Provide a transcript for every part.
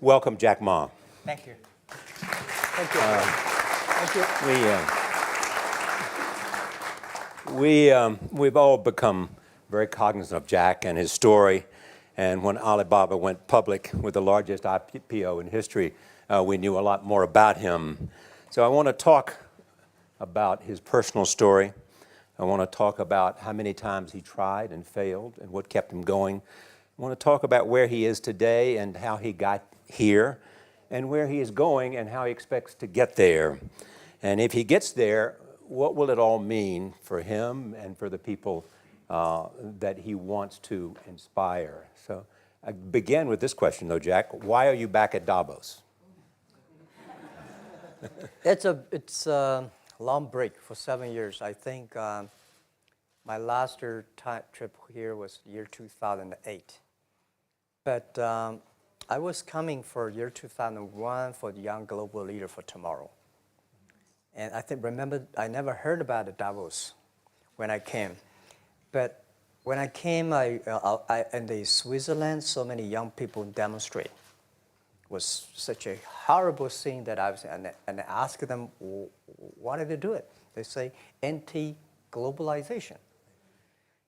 welcome Jack Ma. Thank you. Thank you. Thank you. We've all become very cognizant of Jack and his story. And when Alibaba went public with the largest IPO in history, we knew a lot more about him. So I want to talk about his personal story. I want to talk about how many times he tried and failed and what kept him going. I want to talk about where he is today and how he got here, and where he is going and how he expects to get there. And if he gets there, what will it all mean for him and for the people that he wants to inspire? So I begin with this question, though, Jack. Why are you back at Davos? It's a long break for 7 years. I think my last trip here was year 2008. But I was coming for year 2001 for the Young Global Leader for Tomorrow. And remember, I never heard about the Davos when I came. But when I came, in the Switzerland, so many young people demonstrate. It was such a horrible thing that and I asked them, why did they do it? They say, anti-globalization.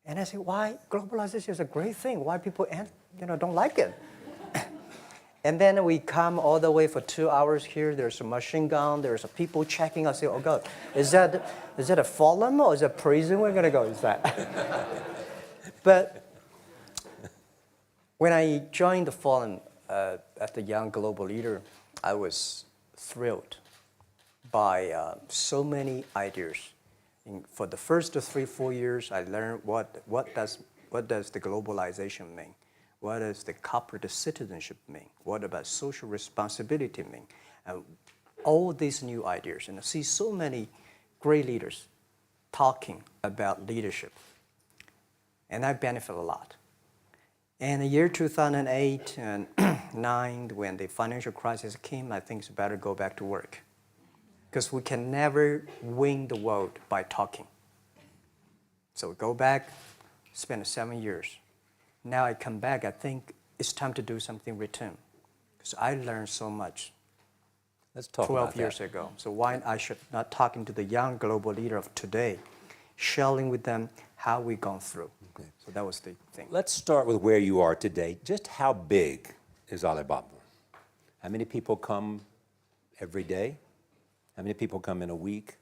And I say, why? Globalization is a great thing. Why people don't like it? And then we come all the way for 2 hours here. There's a machine gun. There's a people checking. I say, oh God, is that a forum or is it a prison we're gonna go? Is that? But when I joined the forum as the Young Global Leader, I was thrilled by so many ideas. For the first 3-4 years, I learned what does the globalization mean? What does the corporate citizenship mean? What about social responsibility mean? All these new ideas, and I see so many great leaders talking about leadership, and I benefit a lot. And the year 2008 and 2009, when the financial crisis came, I think it's better go back to work, because we can never win the world by talking. So we go back, spend 7 years. Now I come back, I think it's time to do something return, because I learned so much. Let's talk 12 years ago. So why I should not talking to the young global leader of today, sharing with them how we've gone through. Okay. So that was the thing. Let's start with where you are today. Just how big is Alibaba? How many people come every day? How many people come in a week?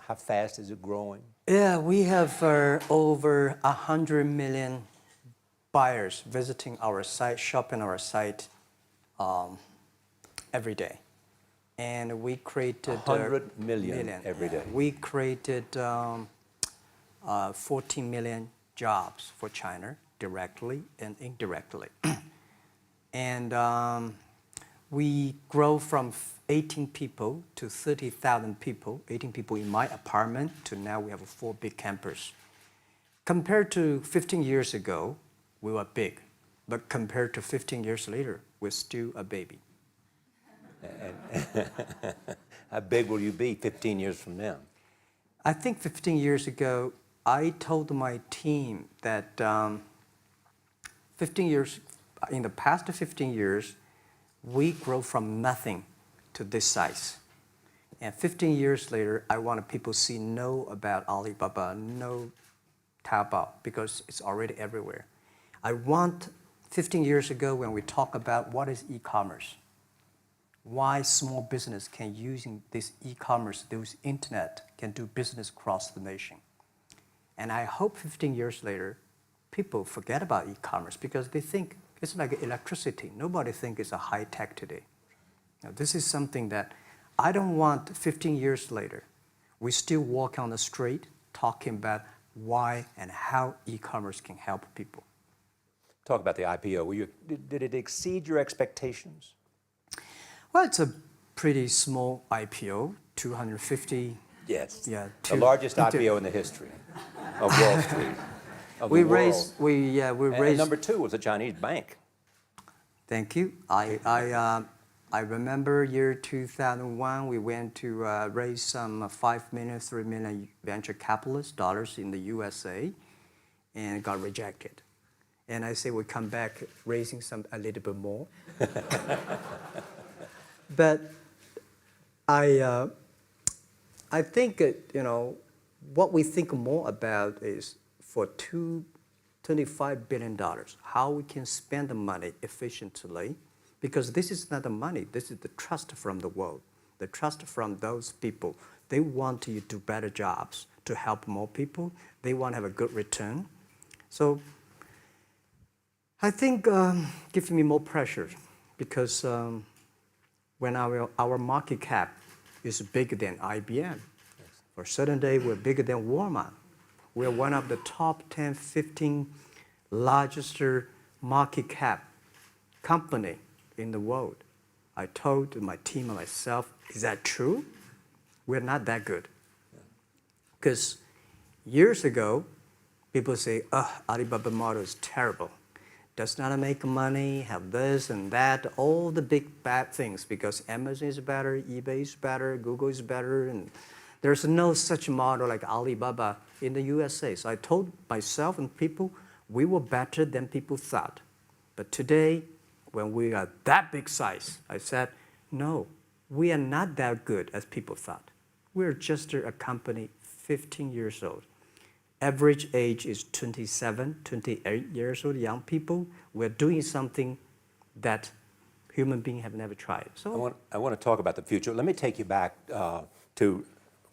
How fast is it growing? Yeah, we have over 100 million buyers visiting our site, shopping our site every day. And we created 100 million every day. We created 14 million jobs for China, directly and indirectly. And we grow from 18 people to 30,000 people, 18 people in my apartment, to now we have a 4 big campus. Compared to 15 years ago, we were big, but compared to 15 years later, we're still a baby. How big will you be 15 years from now? I think 15 years ago, I told my team that in the past 15 years, we grow from nothing to this size. And 15 years later, I want people to know about Alibaba, know Taobao, because it's already everywhere. I want 15 years ago when we talk about what is e-commerce, why small business can using this e-commerce, this internet, can do business across the nation. And I hope 15 years later, people forget about e-commerce because they think it's like electricity. Nobody thinks it's a high tech today. Now, this is something that I don't want 15 years later, we still walk on the street talking about why and how e-commerce can help people. Talk about the IPO. Did it exceed your expectations? Well, it's a pretty small IPO, 250. Yes. Yeah. The largest IPO in the history of Wall Street. We raised. And number 2 was a Chinese bank. Thank you. I remember year 2001. We went to raise some 5 million, 3 million venture capitalist dollars in the USA, and got rejected. And I say we come back raising a little bit more. But I think, what we think more about is for $25 billion, how we can spend the money efficiently, because this is not the money, this is the trust from the world, the trust from those people. They want you to do better jobs to help more people. They want to have a good return. So I think gives me more pressure because when our market cap is bigger than IBM, for a certain day we're bigger than Walmart. We're one of the top 10, 15 largest market cap company in the world. I told my team and myself, is that true? We're not that good. Because years ago, people say, Alibaba model is terrible. Does not make money, have this and that, all the big bad things, because Amazon is better, eBay is better, Google is better, and there's no such model like Alibaba in the USA. So I told myself and people, we were better than people thought. But today, when we are that big size, I said, no, we are not that good as people thought. We're just a company 15 years old. Average age is 27, 28 years old, young people. We're doing something that human beings have never tried. So I want to talk about the future. Let me take you back to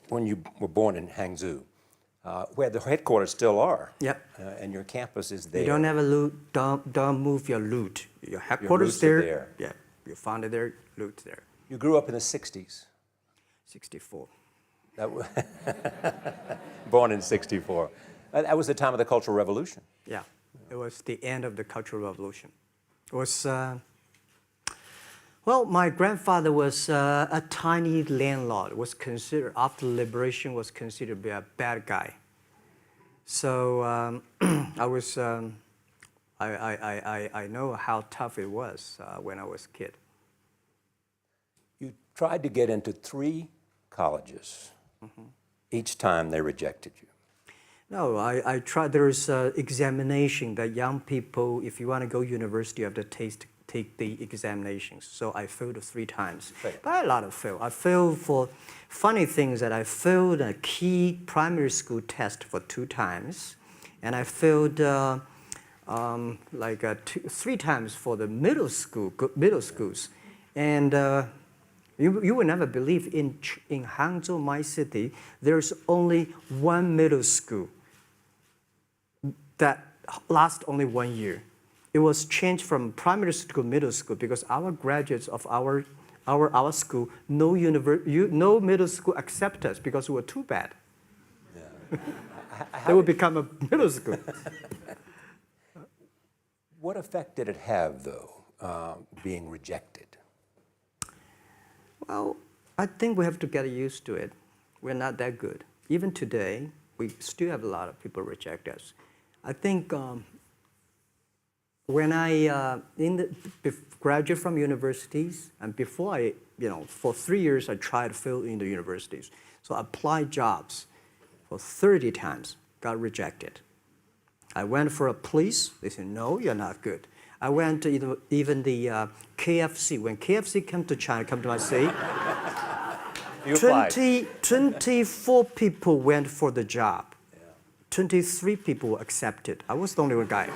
when you were born in Hangzhou, where the headquarters still are. Yep. And your campus is there. You don't have a loot, don't move your loot. Your headquarters Your roots are there. Yeah, you found it there, loot there. You grew up in the 60s. 64. Born in 64. That was the time of the Cultural Revolution. Yeah, it was the end of the Cultural Revolution. It was, well, my grandfather was a tiny landlord, was considered, after liberation, was considered to be a bad guy. So I was, I know how tough it was when I was a kid. You tried to get into 3 colleges. Each time they rejected you. No, I tried. There is an examination that young people, if you want to go university, you have to take the examinations. So I failed 3 times. Right. But a lot of fail. I failed for funny things that I failed a key primary school test for 2 times. And I failed 3 times for the middle schools. And you will never believe in Hangzhou, my city, there's only 1 middle school that lasts only 1 year. It was changed from primary school to middle school because our graduates of our school, no middle school accept us because we were too bad. Yeah. They would become a middle school. What effect did it have, though, being rejected? Well, I think we have to get used to it. We're not that good. Even today, we still have a lot of people reject us. I think when I graduated from universities, and before I, for 3 years, I tried to fill in the universities. So I applied jobs for 30 times, got rejected. I went for a police, they said, no, you're not good. I went to even the KFC. When KFC came to China, come to my city, 24 people went for the job. 23 people were accepted. I was the only one guy.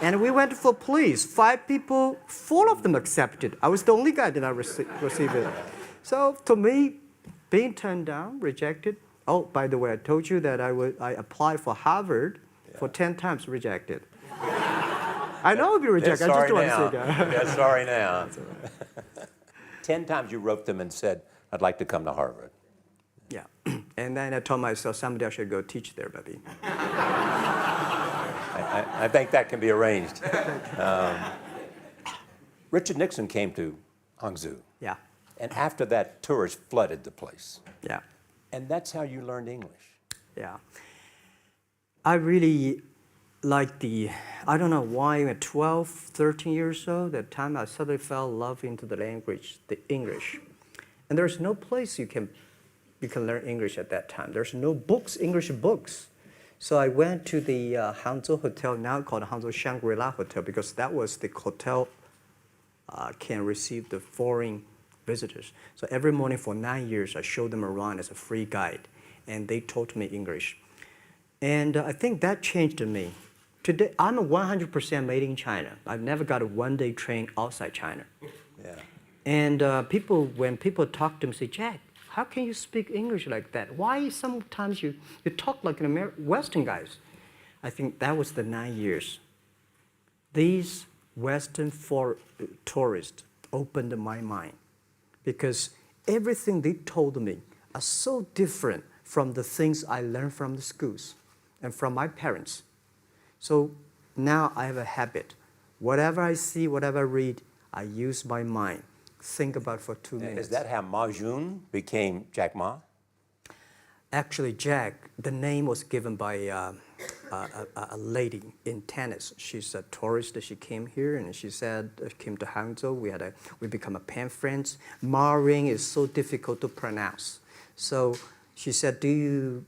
And we went for police. 5 people, 4 of them accepted. I was the only guy that I received it. So to me, being turned down, rejected. Oh, by the way, I told you that I applied for Harvard for 10 times, rejected. I know I'll be rejected. I just don't want to say that. They're sorry now. 10 times you wrote them and said, I'd like to come to Harvard. Yeah. And then I told myself, someday I should go teach there, baby. I think that can be arranged. Richard Nixon came to Hangzhou. Yeah. And after that, tourists flooded the place. Yeah. And that's how you learned English. Yeah. I really like I don't know why, at 12, 13 years old, that time I suddenly fell in love into the language, the English. And there's no place you can learn English at that time. There's no books, English books. So I went to the Hangzhou Hotel, now called Hangzhou Shangri-La Hotel, because that was the hotel can receive the foreign visitors. So every morning for 9 years, I showed them around as a free guide, and they taught me English. And I think that changed me. Today, I'm 100% made in China. I've never got a one-day train outside China. Yeah. And when people talk to me, say, Jack, how can you speak English like that? Why sometimes you talk like an Western guys? I think that was the 9 years. These Western tourists opened my mind because everything they told me are so different from the things I learned from the schools and from my parents. So now I have a habit. Whatever I see, whatever I read, I use my mind. Think about for 2 minutes. Is that how Ma Jun became Jack Ma? Actually, Jack, the name was given by a lady in tennis. She's a tourist. She came here and she said, came to Hangzhou. We become a pen friends. Ma Ring is so difficult to pronounce. So she said, do you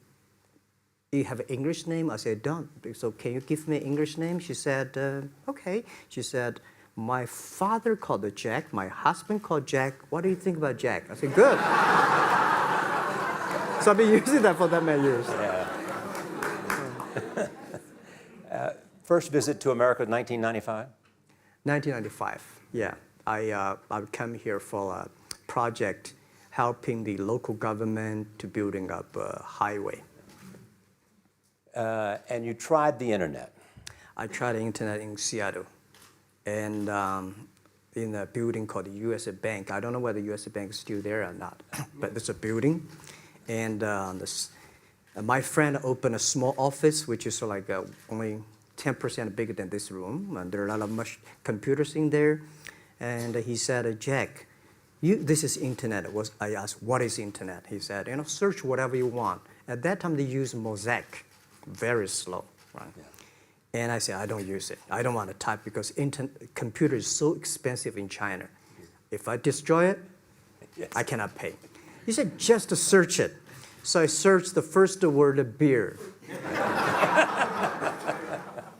have an English name? I said, don't. So can you give me an English name? She said, okay. She said, my father called it Jack. My husband called Jack. What do you think about Jack? I said, good. So I've been using that for that many years. Yeah. First visit to America, 1995? 1995, yeah. I would come here for a project helping the local government to building up a highway. And you tried the internet. I tried the internet in Seattle. And in a building called the U.S. Bank. I don't know whether the U.S. Bank is still there or not, but it's a building. And my friend opened a small office, which is like only 10% bigger than this room. And there are a lot of computers in there. And he said, Jack, this is internet. I asked, what is internet? He said, search whatever you want. At that time, they used Mosaic, very slow, right? Yeah. And I said, I don't use it. I don't want to type because computer is so expensive in China. If I destroy it, yes, I cannot pay. He said, just to search it. So I searched the first word, beer.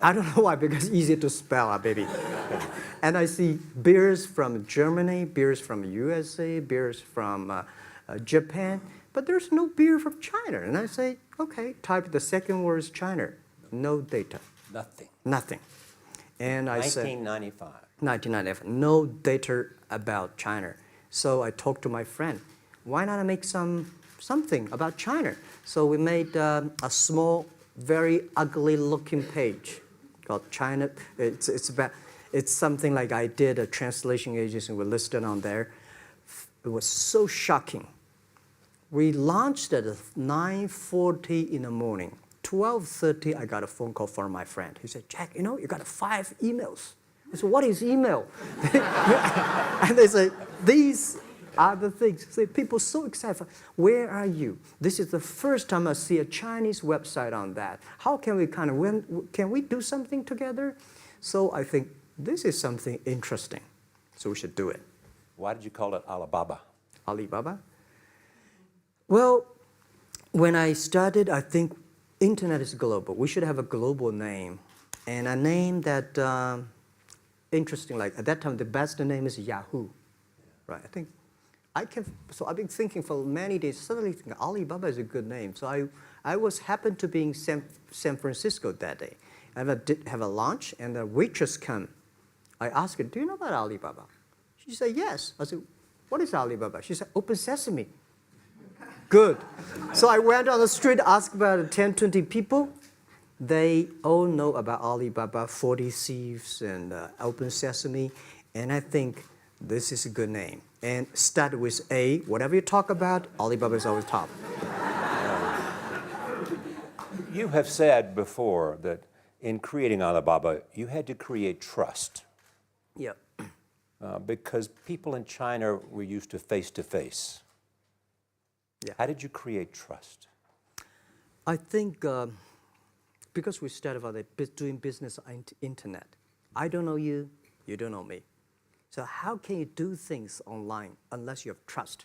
I don't know why, because it's easy to spell, baby. And I see beers from Germany, beers from USA, beers from Japan, but there's no beer from China. And I say, okay, type the second word is China. No data. Nothing. Nothing. And I said, 1995. 1995, no data about China. So I talked to my friend, why not make something about China? So we made a small, very ugly looking page called China. It's something like I did a translation agency, we listed on there. It was so shocking. We launched at 9:40 in the morning. 12:30, I got a phone call from my friend. He said, Jack, you got 5 emails. I said, what is email? And they say, these are the things. So people so excited. Where are you? This is the first time I see a Chinese website on that. How can we can we do something together? So I think this is something interesting. So we should do it. Why did you call it Alibaba? Alibaba? Well, when I started, I think internet is global. We should have a global name. And a name that, interesting, like at that time, the best name is Yahoo. Right? So I've been thinking for many days, suddenly think Alibaba is a good name. So I happened to be in San Francisco that day. I did have a lunch, and the waitress came. I asked her, do you know about Alibaba? She said, yes. I said, what is Alibaba? She said, Open Sesame. Good. So I went on the street, asked about 10, 20 people. They all know about Alibaba, 40 Thieves, and Open Sesame. And I think this is a good name. And start with A. Whatever you talk about, Alibaba is always top. You have said before that in creating Alibaba, you had to create trust. Yeah. Because people in China were used to face-to-face. Yeah. How did you create trust? I think because we started doing business on internet. I don't know you, you don't know me. So how can you do things online unless you have trust?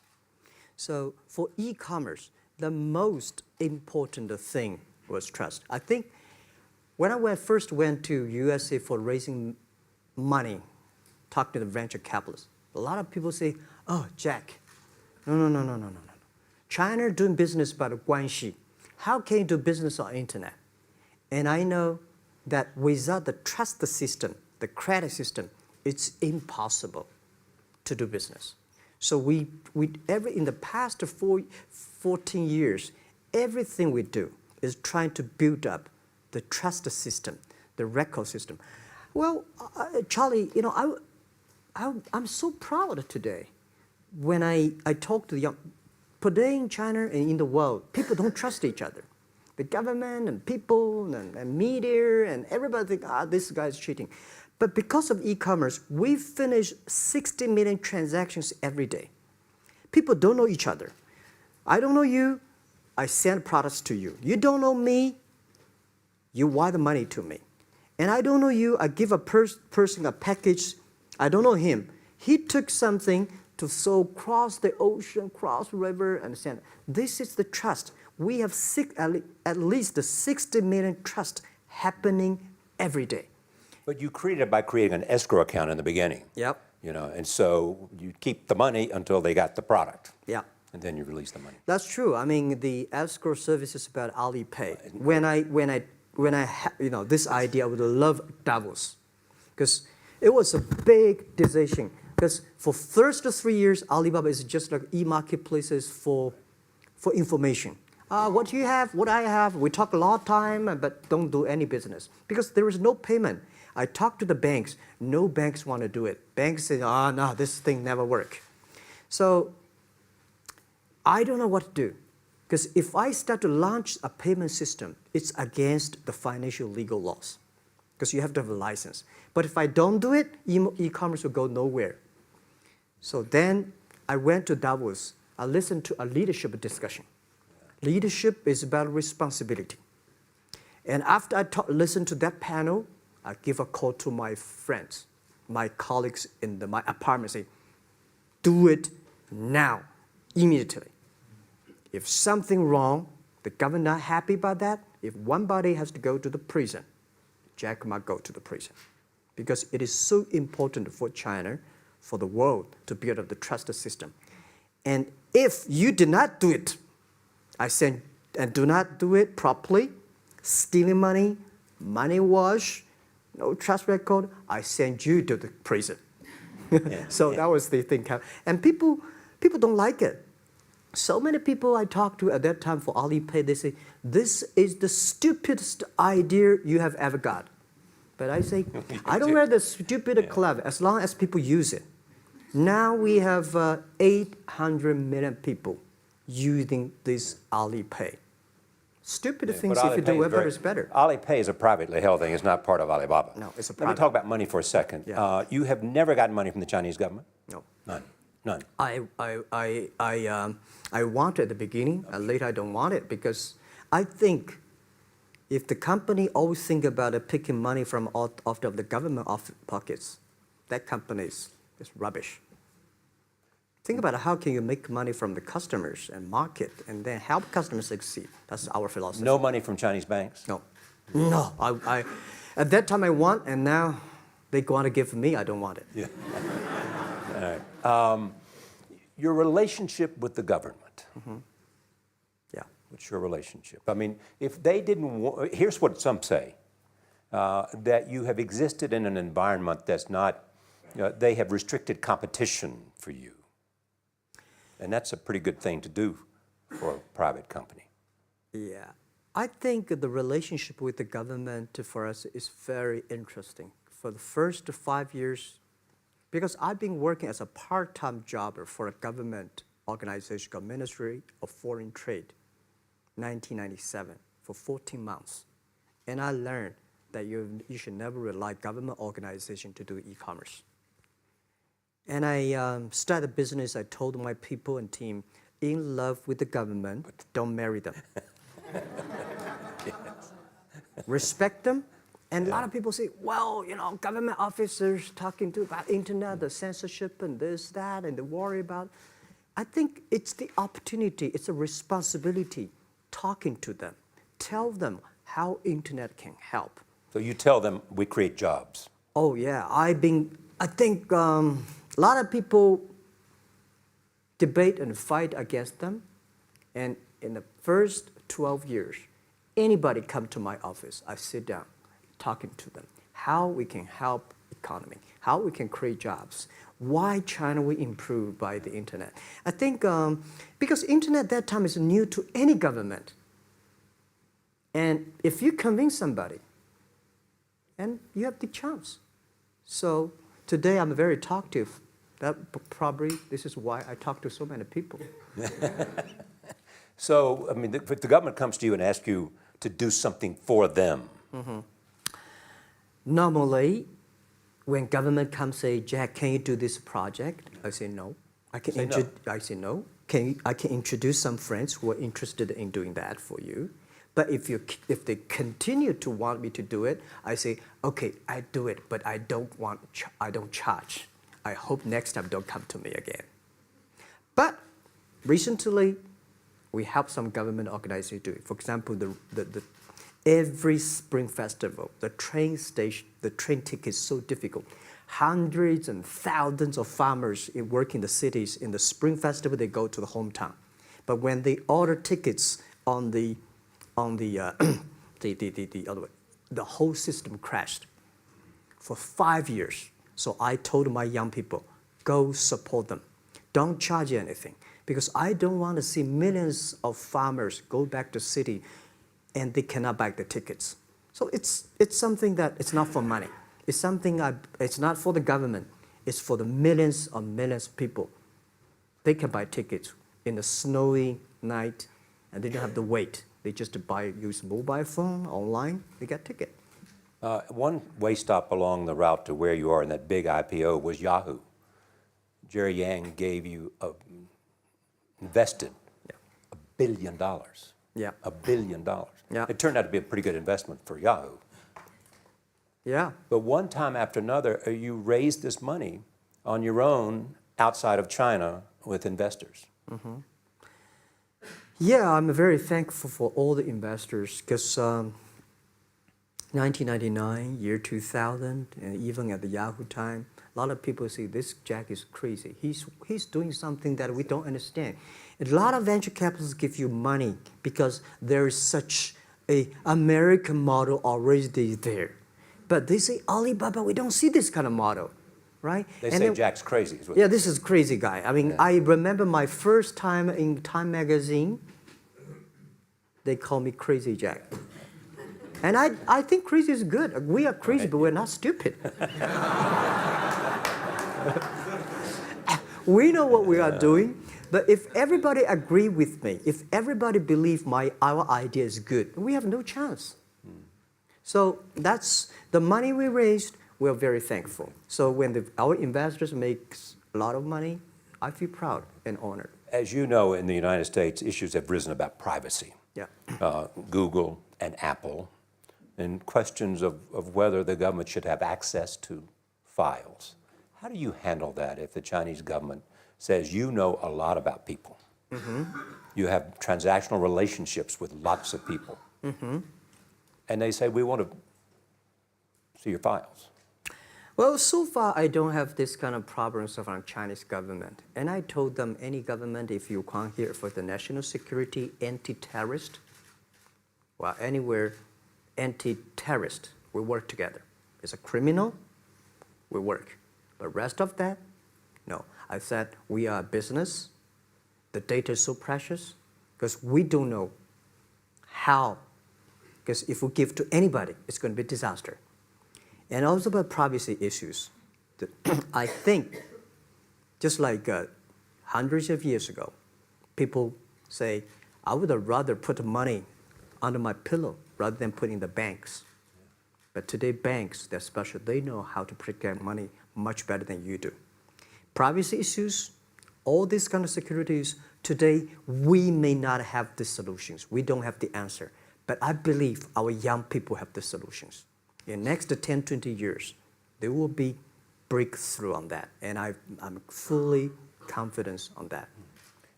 So for e-commerce, the most important thing was trust. I think when I first went to USA for raising money, talk to the venture capitalists, a lot of people say, oh, Jack, no. China doing business by the guanxi. How can you do business on internet? And I know that without the trust system, the credit system, it's impossible to do business. So in the past 14 years, everything we do is trying to build up the trust system, the record system. Well, Charlie, I'm so proud today when I talk to the young. Today in China and in the world, people don't trust each other. The government and people and media and everybody think, this guy's cheating. But because of e-commerce, we finish 60 million transactions every day. People don't know each other. I don't know you, I send products to you. You don't know me, you wire the money to me. And I don't know you, I give a person a package, I don't know him. He took something to cross the ocean, cross the river, and send. This is the trust. We have at least 60 million trust happening every day. But you created it by creating an escrow account in the beginning. Yep. And so you keep the money until they got the product. Yeah. And then you release the money. That's true. I mean, the escrow service is about Alipay. When I had, this idea, I would love Davos, because it was a big decision. Because for first 3 years, Alibaba is just like e-marketplaces for information. What do you have? What I have? We talk a lot of time, but don't do any business because there is no payment. I talk to the banks. No banks want to do it. Banks say, no, this thing never work. So I don't know what to do. Because if I start to launch a payment system, it's against the financial legal laws. Because you have to have a license. But if I don't do it, e-commerce will go nowhere. So then I went to Davos. I listened to a leadership discussion. Leadership is about responsibility. And after I listened to that panel, I give a call to my friends, my colleagues in my apartment, say, do it now, immediately. If something wrong, the government not happy about that, if one body has to go to the prison, Jack might go to the prison. Because it is so important for China, for the world, to build up the trust system. And if you did not do it, I said, and do not do it properly, stealing money, money wash, no trust record, I send you to the prison. So that was the thing. And people don't like it. So many people I talked to at that time for Alipay, they say, this is the stupidest idea you have ever got. But I say, I don't wear the stupid clever as long as people use it. Now we have 800 million people using this Alipay. Stupid things, if you do whatever is better. Alipay is a privately held thing. It's not part of Alibaba. No, it's a private. Let me talk about money for a second. Yeah. You have never gotten money from the Chinese government? No. None. I want it at the beginning, and later I don't want it because I think if the company always think about picking money from out of the government pockets, that company is rubbish. Think about how can you make money from the customers and market and then help customers succeed. That's our philosophy. No money from Chinese banks? No. No. I at that time I want, and now they want to give me, I don't want it. Yeah. All right. Your relationship with the government. Mm-hmm. Yeah. What's your relationship? I mean, if they didn't, here's what some say, that you have existed in an environment that's not, they have restricted competition for you. And that's a pretty good thing to do for a private company. Yeah. I think the relationship with the government for us is very interesting. For the first 5 years, because I've been working as a part-time jobber for a government organization called Ministry of Foreign Trade, 1997, for 14 months. And I learned that you should never rely on government organization to do e-commerce. And I started a business. I told my people and team, in love with the government, but don't marry them. Yes. Respect them. And a lot of people say, well, government officers talking about internet, the censorship and this, that, and they worry about. I think it's the opportunity, it's a responsibility talking to them, tell them how internet can help. So you tell them we create jobs. Oh yeah, I think a lot of people debate and fight against them. And in the first 12 years, anybody come to my office, I sit down talking to them, how we can help economy, how we can create jobs, why China will improve by the internet. I think because internet that time is new to any government. And if you convince somebody, and you have the chance. So today I'm very talkative. That probably this is why I talk to so many people. So, I mean, if the government comes to you and asks you to do something for them. Normally, when government comes say, Jack, can you do this project? I say no. I say no. I can introduce some friends who are interested in doing that for you. But if they continue to want me to do it, I say, okay, I do it, but I don't charge. I hope next time don't come to me again. But recently, we help some government organizations do it. For example, every Spring Festival, the train ticket is so difficult. Hundreds and thousands of farmers work in the cities. In the Spring Festival, they go to the hometown. But when they order tickets on the other way, the whole system crashed for 5 years. So I told my young people, go support them. Don't charge anything. Because I don't want to see millions of farmers go back to city and they cannot buy the tickets. So it's something that it's not for money. It's something it's not for the government. It's for the millions of people. They can buy tickets in the snowy night and they don't have to wait. They just use mobile phone, online, they get ticket. One way stop along the route to where you are in that big IPO was Yahoo. Jerry Yang gave you invested $1 billion. Yeah. $1 billion. Yeah. It turned out to be a pretty good investment for Yahoo. Yeah. But one time after another, you raised this money on your own outside of China with investors. Yeah, I'm very thankful for all the investors because 1999, year 2000, and even at the Yahoo time, a lot of people say this Jack is crazy. He's doing something that we don't understand. A lot of venture capitalists give you money because there is such a American model already there. But they say, Alibaba, we don't see this kind of model, right? They say Jack's crazy. Yeah, this is crazy guy. I mean, I remember my first time in Time magazine, they call me Crazy Jack. And I think crazy is good. We are crazy, but we're not stupid. We know what we are doing, but if everybody agree with me, if everybody believe our idea is good, we have no chance. So that's the money we raised. We're very thankful. So when our investors make a lot of money, I feel proud and honored. As you know, in the United States, issues have risen about privacy. Yeah. Google and Apple, and questions of whether the government should have access to files. How do you handle that if the Chinese government says you know a lot about people? You have transactional relationships with lots of people. And they say, we want to see your files. Well, so far I don't have this kind of problems from Chinese government. And I told them, any government, if you come here for the national security, anti-terrorist, well, anywhere, anti-terrorist, we work together. It's a criminal, we work. But rest of that, no. I said, we are a business. The data is so precious because we don't know how. Because if we give to anybody, it's going to be a disaster. And also about privacy issues. I think, just like hundreds of years ago, people say, I would rather put money under my pillow rather than put in the banks. But today, banks, they're special. They know how to protect money much better than you do. Privacy issues, all these kind of securities, today, we may not have the solutions. We don't have the answer. But I believe our young people have the solutions. In the next 10, 20 years, there will be breakthrough on that. And I'm fully confident on that.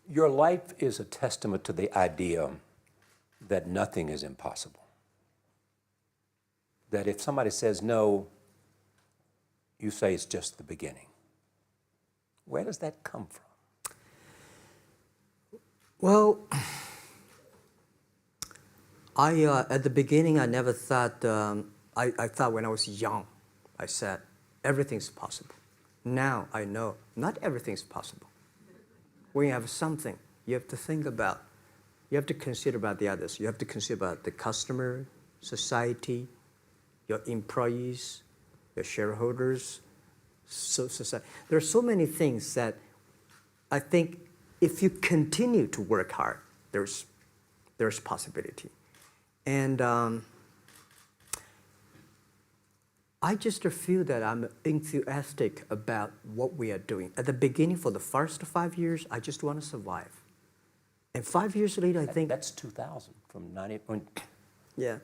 Your life is a testament to the idea that nothing is impossible. That if somebody says no, you say it's just the beginning. Where does that come from? Well, at the beginning, I never thought, I thought when I was young, I said, everything's possible. Now I know not everything's possible. When you have something, you have to think about, you have to consider about the others. You have to consider about the customer, society, your employees, your shareholders, society. There are so many things that I think if you continue to work hard, there's possibility. And I just feel that I'm enthusiastic about what we are doing. At the beginning, for the first 5 years, I just want to survive. And 5 years later, I think... That's 2000, from 90... Yeah.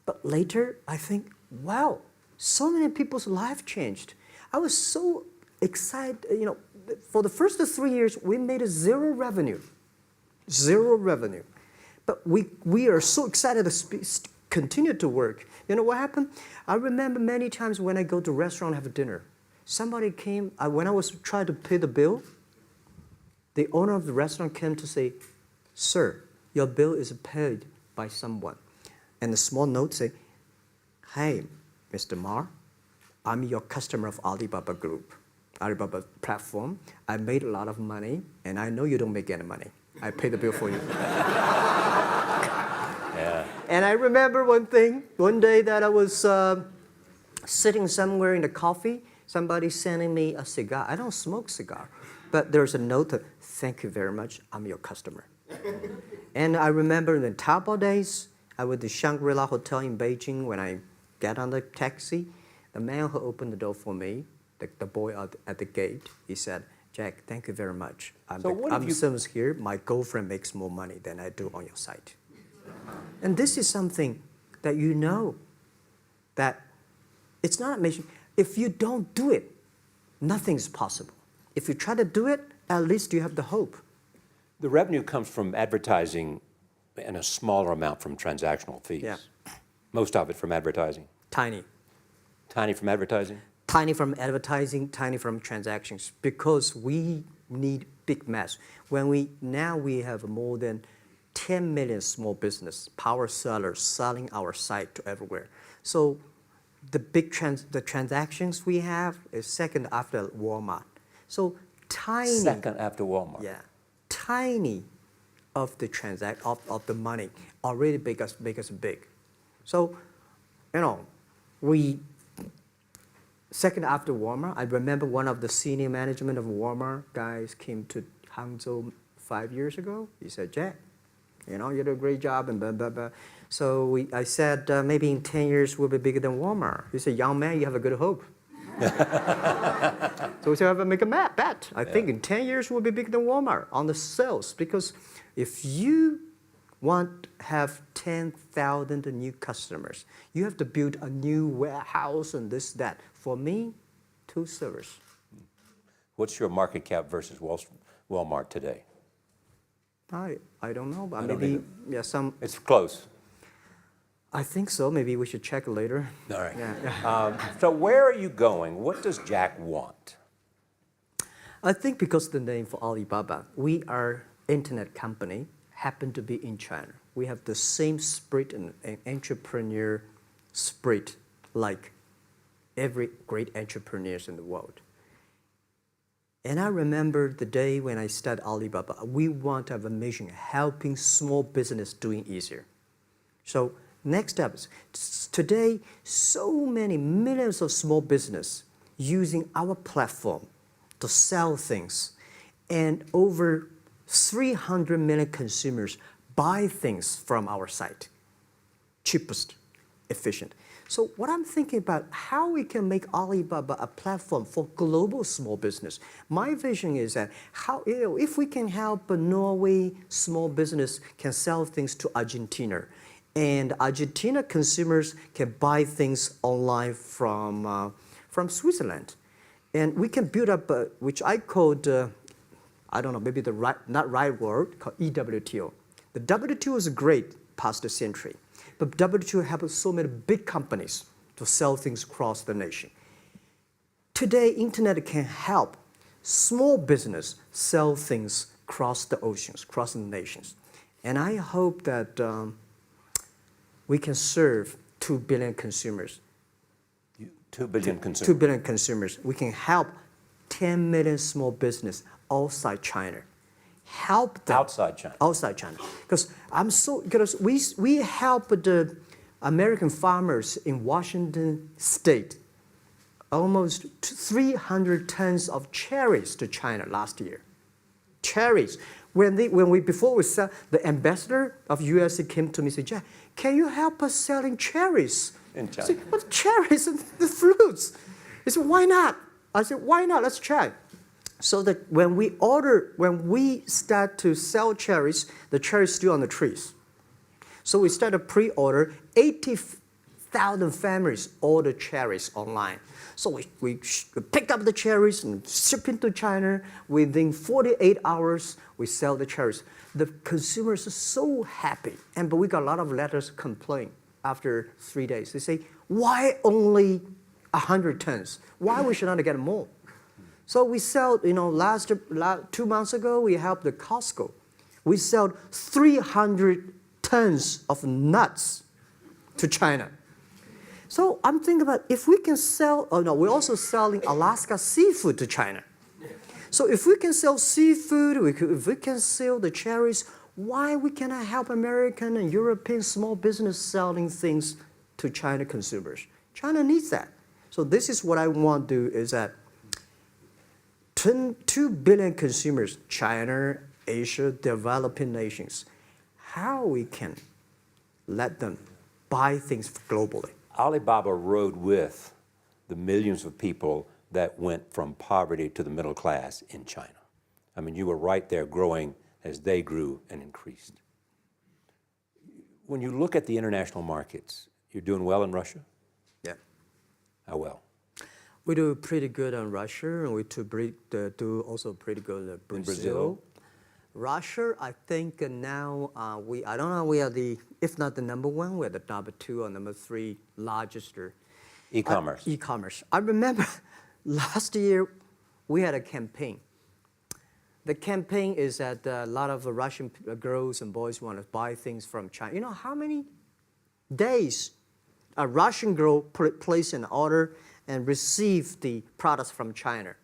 But later, I think, wow, so many people's life changed. I was so excited, you know, for the first 3 years, we made zero revenue. Zero revenue. But we are so excited to continue to work. You know what happened? I remember many times when I go to a restaurant and have dinner, somebody came, when I was trying to pay the bill, the owner of the restaurant came to say, "Sir, your bill is paid by someone." And the small note say, "Hey, Mr. Ma, I'm your customer of Alibaba Group, Alibaba platform. I made a lot of money, and I know you don't make any money. I pay the bill for you." Yeah. And I remember one day that I was sitting somewhere in the coffee, somebody sending me a cigar. I don't smoke cigar, but there's a note, "Thank you very much, I'm your customer." And I remember in the Taobao days, I was at the Shangri-La Hotel in Beijing. When I get on the taxi, the man who opened the door for me, the boy at the gate, he said, "Jack, thank you very much. I'm service here. My girlfriend makes more money than I do on your site." And this is something that you know, that it's not amazing. If you don't do it, nothing's possible. If you try to do it, at least you have the hope. The revenue comes from advertising and a smaller amount from transactional fees. Yeah. Most of it from advertising. Tiny. Tiny from advertising? Tiny from advertising, tiny from transactions, because we need big mass. Now we have more than 10 million small business power sellers selling our site to everywhere. So the transactions we have is second after Walmart. So tiny. Second after Walmart. Yeah, tiny of the of the money already make us big. So, you know, second after Walmart. I remember one of the senior management of Walmart guys came to Hangzhou 5 years ago. He said, "Jack, you know, you did a great job," and blah, blah, blah. So I said, "Maybe in 10 years we'll be bigger than Walmart." He said, "Young man, you have a good hope." So we said, "I make a bet. I think in 10 years we'll be bigger than Walmart on the sales." Because if you want to have 10,000 new customers, you have to build a new warehouse and this, that. For me, 2 servers. What's your market cap versus Walmart today? I don't know, but I don't maybe either. some. It's close. I think so. Maybe we should check later. All right. Yeah. So where are you going? What does Jack want? I think because of the name for Alibaba, we are internet company, happen to be in China. We have the same spirit and entrepreneur spirit like every great entrepreneurs in the world. And I remember the day when I started Alibaba, we want to have a mission helping small business doing easier. So next step is today, so many millions of small business using our platform to sell things, and over 300 million consumers buy things from our site. Cheapest, efficient. So what I'm thinking about, how we can make Alibaba a platform for global small business. My vision is that if we can help a Norway small business can sell things to Argentina, and Argentina consumers can buy things online from Switzerland. And we can build up, which I called, I don't know, maybe not right word, called EWTO. The WTO is great, past century. But WTO helps so many big companies to sell things across the nation. Today, internet can help small business sell things across the oceans, across the nations. And I hope that we can serve 2 billion consumers. 2 billion consumers. 2 billion consumers. We can help 10 million small business outside China. Help them. Outside China. Outside China. Because we help the American farmers in Washington State almost 300 tons of cherries to China last year. Cherries. Before we sell, the ambassador of USA came to me and said, Jack, can you help us selling cherries? In China. I said, what cherries and the fruits? He said, why not? I said, why not? Let's try. So that when we start to sell cherries, the cherries still on the trees. So we start a pre-order, 80,000 families order cherries online. So we pick up the cherries and ship into China. Within 48 hours, we sell the cherries. The consumers are so happy. But we got a lot of letters complaint after 3 days. They say, why only 100 tons? Why we should not get more? So we sell, 2 months ago, we helped the Costco. We sold 300 tons of nuts to China. So I'm thinking about if we can sell, we're also selling Alaska seafood to China. So if we can sell seafood, if we can sell the cherries, why we cannot help American and European small business selling things to China consumers? China needs that. So this is what I want to do is that 2 billion consumers, China, Asia, developing nations, how we can let them buy things globally. Alibaba rode with the millions of people that went from poverty to the middle class in China. I mean, you were right there growing as they grew and increased. When you look at the international markets, you're doing well in Russia? Yeah. How well? We do pretty good in Russia, and we do also pretty good in Brazil. In Brazil? Russia, I think now I don't know, we are if not the number 1, we're the number 2 or number 3 largest. E-commerce. E-commerce. I remember last year we had a campaign. The campaign is that a lot of Russian girls and boys want to buy things from China. You know how many days a Russian girl placed an order and received the products from China?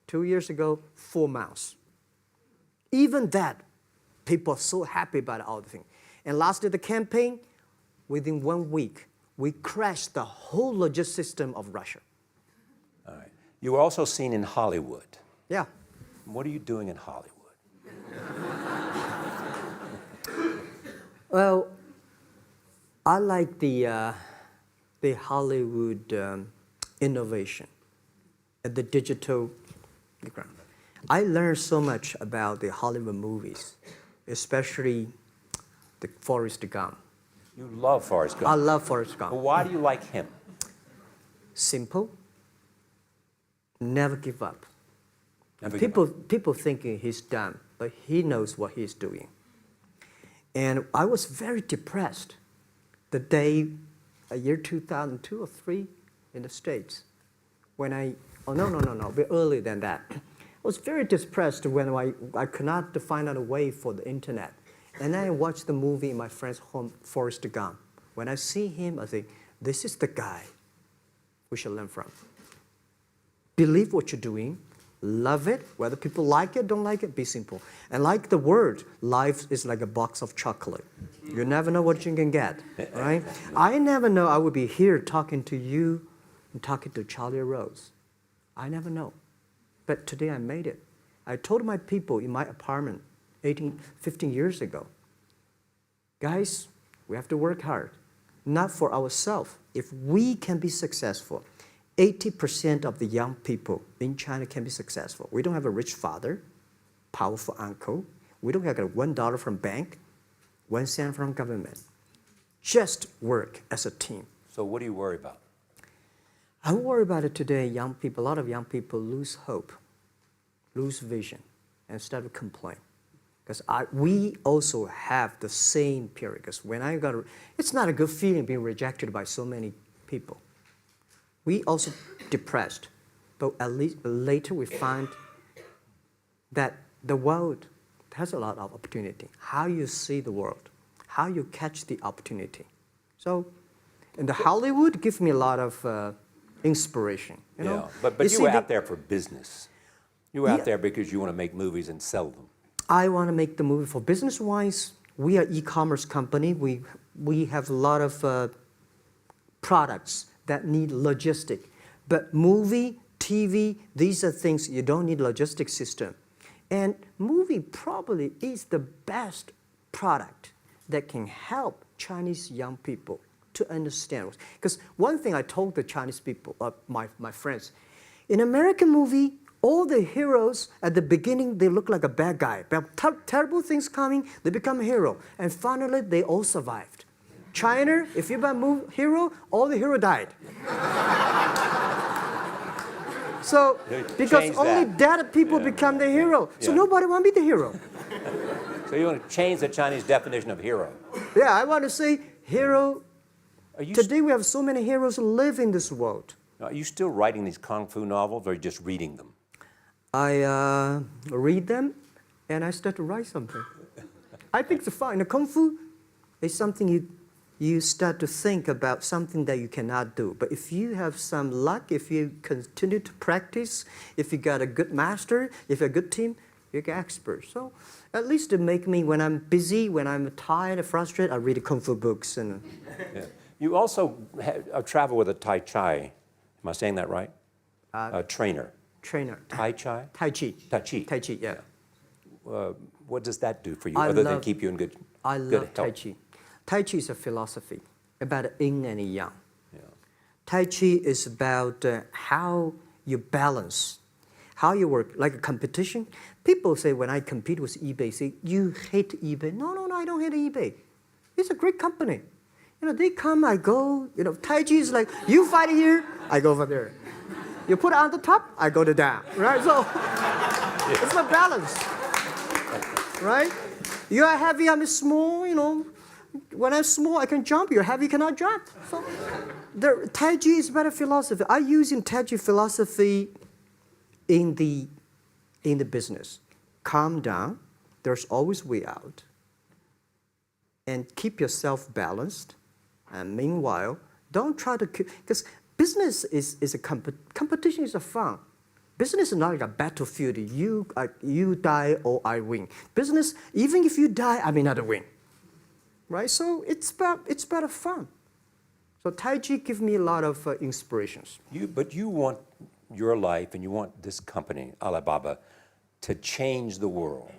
2 years ago, 4 months. Even that, people are so happy about all the thing. And last year, the campaign, within 1 week, we crashed the whole logistics system of Russia. All right. You were also seen in Hollywood. Yeah. What are you doing in Hollywood? Well, I like the Hollywood innovation and the digital background. I learned so much about the Hollywood movies, especially the Forrest Gump. You love Forrest Gump. I love Forrest Gump. Well, why do you like him? Simple. Never give up. Never give up. People thinking he's dumb, but he knows what he's doing. And I was very depressed the day, year 2002 or 3 in the States, when a bit earlier than that. I was very depressed when I could not find out a way for the internet. And then I watched the movie in my friend's home, Forrest Gump. When I see him, I think, this is the guy we should learn from. Believe what you're doing, love it, whether people like it, don't like it, be simple. And like the word, life is like a box of chocolate. You never know what you can get, right? I never know I would be here talking to you and talking to Charlie Rose. I never know. But today I made it. I told my people in my apartment 15 years ago, guys, we have to work hard, not for ourselves. If we can be successful, 80% of the young people in China can be successful. We don't have a rich father, powerful uncle. We don't have $1 from bank, 1 cent from government. Just work as a team. So what do you worry about? I worry about it today. Young people, a lot of young people lose hope, lose vision, and start to complain. Because we also have the same period. Because when it's not a good feeling being rejected by so many people. We also depressed, but at least later we find that the world has a lot of opportunity. How you see the world, how you catch the opportunity. So, in the Hollywood gives me a lot of inspiration. You know? But you were out there for business. You were out there because you want to make movies and sell them. I want to make the movie for business-wise. We are e-commerce company. We have a lot of products that need logistic. But movie, TV, these are things you don't need logistic system. And movie probably is the best product that can help Chinese young people to understand. Because one thing I told the Chinese people, my friends, in American movie, all the heroes at the beginning, they look like a bad guy. Terrible things coming, they become a hero. And finally, they all survived. China, if you're a hero, all the hero died. So, because only dead people become the hero. So nobody want to be the hero. So you want to change the Chinese definition of hero? Yeah, I want to say hero. Today we have so many heroes live in this world. Are you still writing these kung fu novels, or are you just reading them? I read them, and I start to write something. I think it's fun. The kung fu is something you start to think about something that you cannot do. But if you have some luck, if you continue to practice, if you got a good master, if you're a good team, you get expert. So at least to make me, when I'm busy, when I'm tired or frustrated, I read kung fu books. And You also travel with a Tai Chi. Am I saying that right? A trainer. Tai Chi? Tai Chi. Tai Chi. Tai Chi, yeah. What does that do for you, other than keep you in good health? I love Tai Chi. Tai Chi is a philosophy about yin and yang. Yeah. Tai Chi is about how you balance, how you work, like a competition. People say when I compete with eBay, say, you hate eBay. No, I don't hate eBay. It's a great company. You know, they come, I go. You know, Tai Chi is like, you fight here, I go over there. You put it on the top, I go to down, right? So it's a balance, right? You are heavy, I'm small, you know. When I'm small, I can jump. You're heavy, you cannot jump. So the Tai Chi is better philosophy. I use in Tai Chi philosophy in the business. Calm down. There's always way out. And keep yourself balanced. And meanwhile, don't try to, because business is a competition is a fun. Business is not like a battlefield. You die or I win. Business, even if you die, I may not win. Right? So it's better fun. So Tai Chi gives me a lot of inspirations. But you want your life and you want this company, Alibaba, to change the world.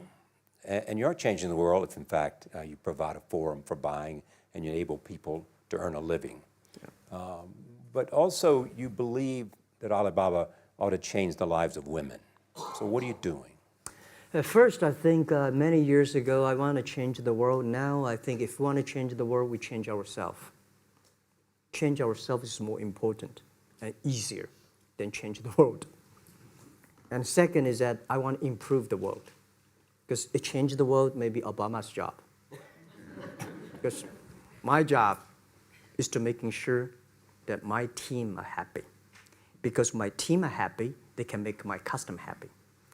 And you're changing the world if, in fact, you provide a forum for buying and you enable people to earn a living. Yeah. But also, you believe that Alibaba ought to change the lives of women. So what are you doing? At first, I think many years ago, I want to change the world. Now, I think if we want to change the world, we change ourselves. Change ourselves is more important and easier than change the world. And second is that I want to improve the world. Because it changed the world may be Obama's job. Because my job is to making sure that my team are happy. Because my team are happy, they can make my customer happy.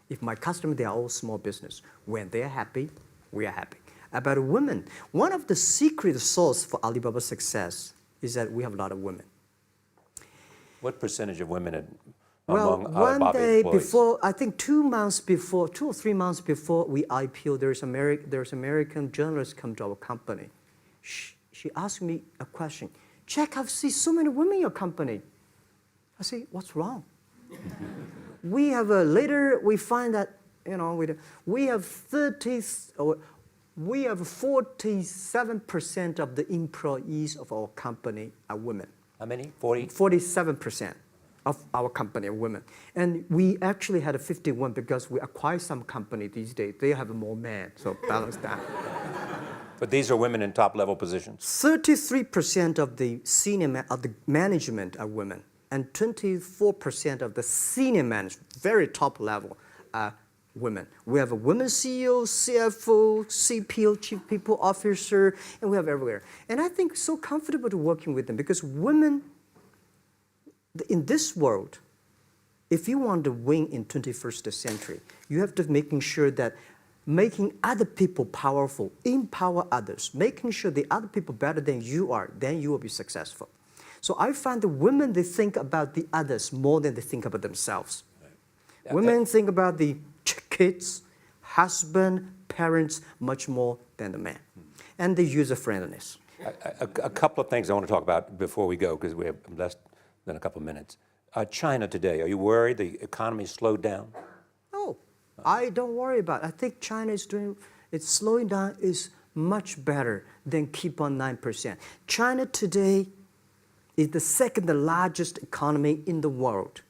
If my customer, they are all small business. When they're happy, we are happy. About women, one of the secret source for Alibaba's success is that we have a lot of women. What percentage of women one among Alibaba day employees? before, I think 2 or 3 months before we IPO, there's American journalist come to our company. She asked me a question. Jack, I've seen so many women in your company. I say, what's wrong? We have later we find that we have 47% of the employees of our company are women. How many? 40? 47% of our company are women. And we actually had a 51 because we acquired some company these days. They have more men, so balance that. But these are women in top-level positions? 33% of the of the management are women. And 24% of the senior management, very top level, are women. We have a women CEO, CFO, CPO, Chief People Officer, and we have everywhere. And I think so comfortable to working with them because women, in this world, if you want to win in 21st century, you have to making sure that making other people powerful, empower others, making sure the other people better than you are, then you will be successful. So I find the women, they think about the others more than they think about themselves. Right. Women think about the kids, husband, parents, much more than the man. And the user-friendliness. A couple of things I want to talk about before we go, because we have less than a couple of minutes. China today, are you worried the economy slowed down? No, I don't worry about it. I think China is doing, it's slowing down is much better than keep on 9%. China today is the second largest economy in the world.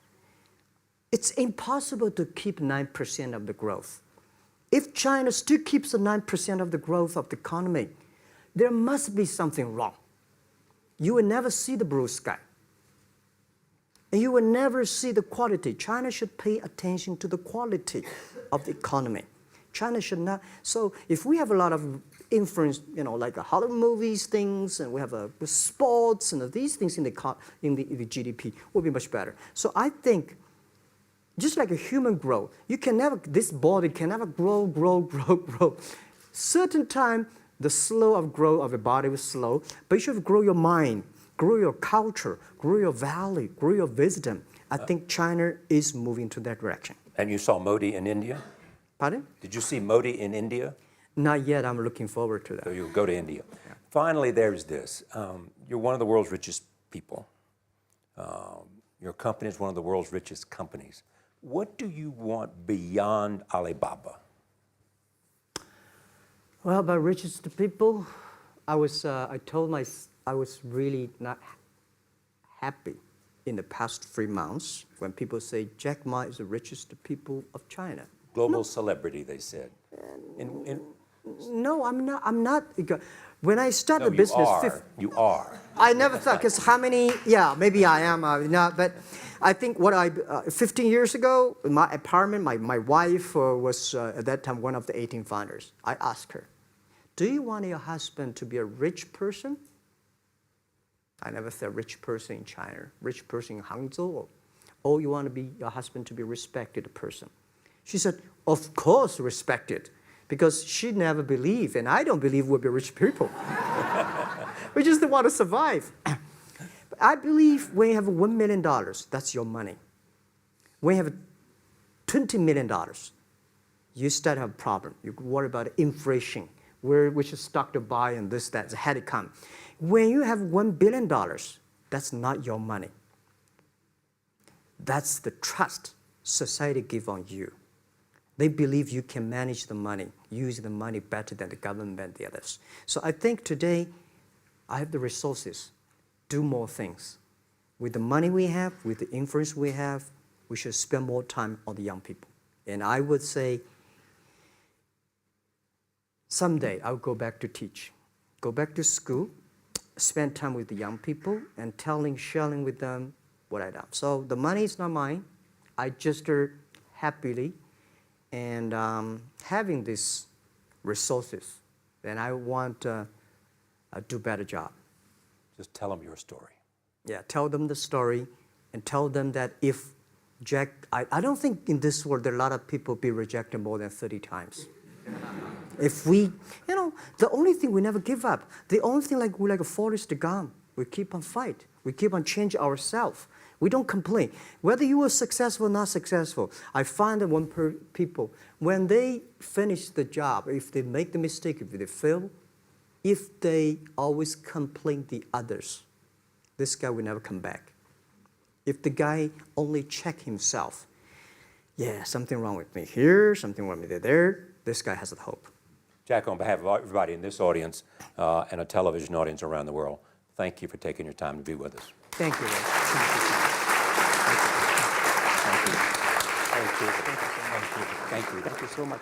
It's impossible to keep 9% of the growth. If China still keeps the 9% of the growth of the economy, there must be something wrong. You will never see the blue sky. And you will never see the quality. China should pay attention to the quality of the economy. China should not. So if we have a lot of influence, like the Hollywood movies, things, and we have sports and these things in the GDP, will be much better. So I think, just like a human growth, this body can never grow. Certain time, the slow of growth of a body is slow, but you should grow your mind, grow your culture, grow your value, grow your wisdom. I think China is moving to that direction. And you saw Modi in India? Pardon? Did you see Modi in India? Not yet. I'm looking forward to that. So you'll go to India. Yeah. Finally, there's this. You're one of the world's richest people. Your company is one of the world's richest companies. What do you want beyond Alibaba? Well, about richest people, I was really not happy in the past 3 months when people say Jack Ma is the richest people of China. Global celebrity, they said. No, I'm not. When I started the business, you are. I never thought, because how many? Yeah, maybe I am. Not, but I think 15 years ago, in my apartment, my wife was at that time one of the 18 founders. I asked her, "Do you want your husband to be a rich person?" I never said rich person in China, rich person in Hangzhou, or you want your husband to be a respected person. She said, "Of course, respected." Because she never believed, and I don't believe we'll be rich people. We just want to survive. But I believe when you have $1 million, that's your money. When you have $20 million, you start to have a problem. You worry about inflation, which stock to buy and this, that, had to come. When you have $1 billion, that's not your money. That's the trust society gives on you. They believe you can manage the money, use the money better than the government and the others. So I think today, I have the resources, do more things. With the money we have, with the influence we have, we should spend more time on the young people. And I would say, someday I'll go back to teach. Go back to school, spend time with the young people, and sharing with them what I've done. So the money is not mine. I just happily and having these resources, then I want to do a better job. Just tell them your story. Yeah, tell them the story and tell them that if I don't think in this world there are a lot of people be rejected more than 30 times. If we, the only thing we never give up, the only thing we're like a Forrest Gump, we keep on fight. We keep on changing ourselves. We don't complain. Whether you were successful or not successful, I find that people, when they finish the job, if they make the mistake, if they fail, if they always complain the others, this guy will never come back. If the guy only check himself, yeah, something wrong with me here, something wrong with me there, this guy has a hope. Jack, on behalf of everybody in this audience and a television audience around the world, thank you for taking your time to be with us. Thank you. Thank you. Thank you. Thank you so much.